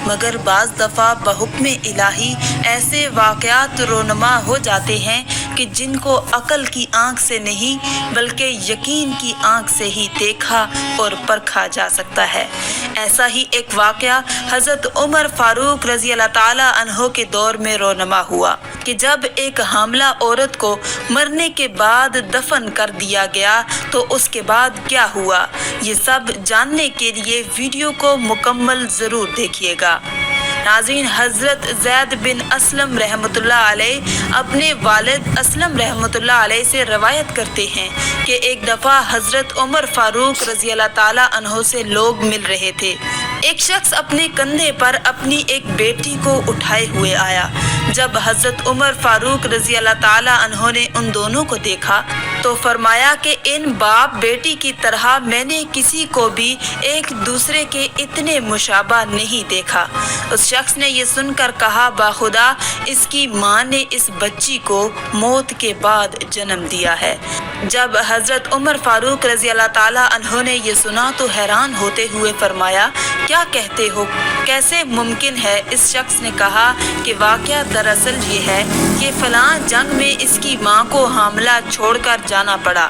مگر بعض دفعہ بحکم الہی ایسے واقعات رونما ہو جاتے ہیں کہ جن کو عقل کی آنکھ سے نہیں بلکہ یقین کی آنکھ سے ہی دیکھا اور پرکھا جا سکتا ہے۔ ایسا ہی ایک واقعہ حضرت عمر فاروق رضی اللہ تعالیٰ عنہ کے دور میں رونما ہوا کہ جب ایک حاملہ عورت کو مرنے کے بعد دفن کر دیا گیا تو اس کے بعد کیا ہوا، یہ سب جاننے کے لیے ویڈیو کو مکمل ضرور دیکھیے گا۔ ناظرین، حضرت زید بن اسلم رحمۃ اللہ علیہ اپنے والد اسلم رحمۃ اللہ علیہ سے روایت کرتے ہیں کہ ایک دفعہ حضرت عمر فاروق رضی اللہ تعالیٰ عنہ سے لوگ مل رہے تھے۔ ایک شخص اپنے کندھے پر اپنی ایک بیٹی کو اٹھائے ہوئے آیا۔ جب حضرت عمر فاروق رضی اللہ تعالیٰ عنہ نے ان دونوں کو دیکھا تو فرمایا کہ ان باپ بیٹی کی طرح میں نے کسی کو بھی ایک دوسرے کے اتنے مشابہ نہیں دیکھا۔ اس شخص نے یہ سن کر کہا، باخدا اس کی ماں نے اس بچی کو موت کے بعد جنم دیا ہے۔ جب حضرت عمر فاروق رضی اللہ تعالیٰ عنہ نے یہ سنا تو حیران ہوتے ہوئے فرمایا، کیا کہتے ہو، کیسے ممکن ہے؟ اس شخص نے کہا کہ واقعہ دراصل یہ ہے کہ فلاں جنگ میں اس کی ماں کو حاملہ چھوڑ کر جانا پڑا۔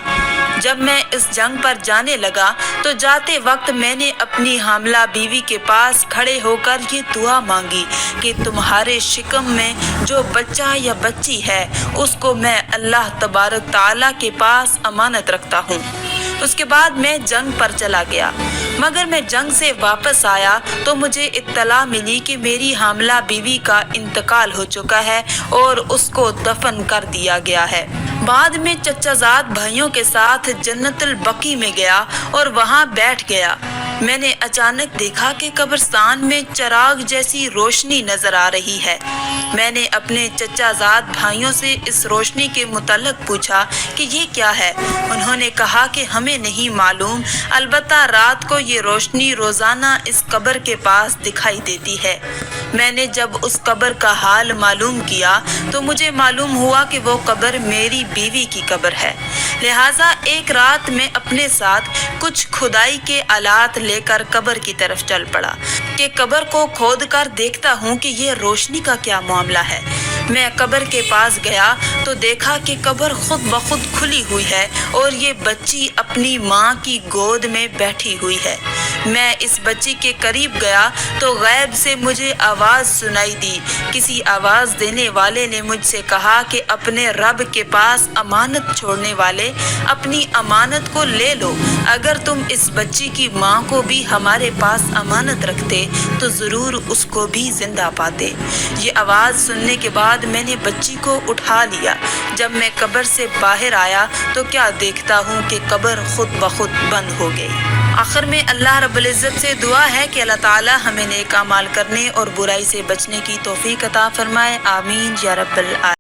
جب میں اس جنگ پر جانے لگا تو جاتے وقت میں نے اپنی حاملہ بیوی کے پاس کھڑے ہو کر یہ دعا مانگی کہ تمہارے شکم میں جو بچہ یا بچی ہے اس کو میں اللہ تبارک تعالیٰ کے پاس امانت رکھتا ہوں۔ اس کے بعد میں جنگ پر چلا گیا، مگر میں جنگ سے واپس آیا تو مجھے اطلاع ملی کہ میری حاملہ بیوی کا انتقال ہو چکا ہے اور اس کو دفن کر دیا گیا ہے۔ بعد میں چچا زاد بھائیوں کے ساتھ جنت البقیع میں گیا اور وہاں بیٹھ گیا۔ میں نے اچانک دیکھا کہ قبرستان میں چراغ جیسی روشنی نظر آ رہی ہے۔ میں نے اپنے چچا زاد بھائیوں سے اس روشنی کے متعلق پوچھا کہ یہ کیا ہے۔ انہوں نے کہا کہ ہمیں نہیں معلوم، البتہ رات کو یہ روشنی روزانہ اس قبر کے پاس دکھائی دیتی ہے۔ میں نے جب اس قبر کا حال معلوم کیا تو مجھے معلوم ہوا کہ وہ قبر میری بیوی کی قبر ہے۔ لہٰذا ایک رات میں اپنے ساتھ کچھ کھدائی کے آلات لے کر قبر کی طرف چل پڑا کہ قبر کو کھود کر دیکھتا ہوں کہ یہ روشنی کا کیا معاملہ ہے۔ میں قبر کے پاس گیا تو دیکھا کہ قبر خود بخود کھلی ہوئی ہے اور یہ بچی اپنی ماں کی گود میں بیٹھی ہوئی ہے۔ میں اس بچی کے قریب گیا تو غیب سے مجھے آواز سنائی دی۔ کسی آواز دینے والے نے مجھ سے کہا کہ اپنے رب کے پاس امانت چھوڑنے والے، اپنی امانت کو لے لو۔ اگر تم اس بچی کی ماں کو بھی ہمارے پاس امانت رکھتے تو ضرور اس کو بھی زندہ پاتے۔ یہ آواز سننے کے بعد میں نے بچی کو اٹھا لیا۔ جب میں قبر سے باہر آیا تو کیا دیکھتا ہوں کہ قبر خود بخود بند ہو گئی۔ آخر میں اللہ رب العزت سے دعا ہے کہ اللہ تعالی ہمیں نیک اعمال کرنے اور برائی سے بچنے کی توفیق عطا فرمائے، آمین یا رب العالمین۔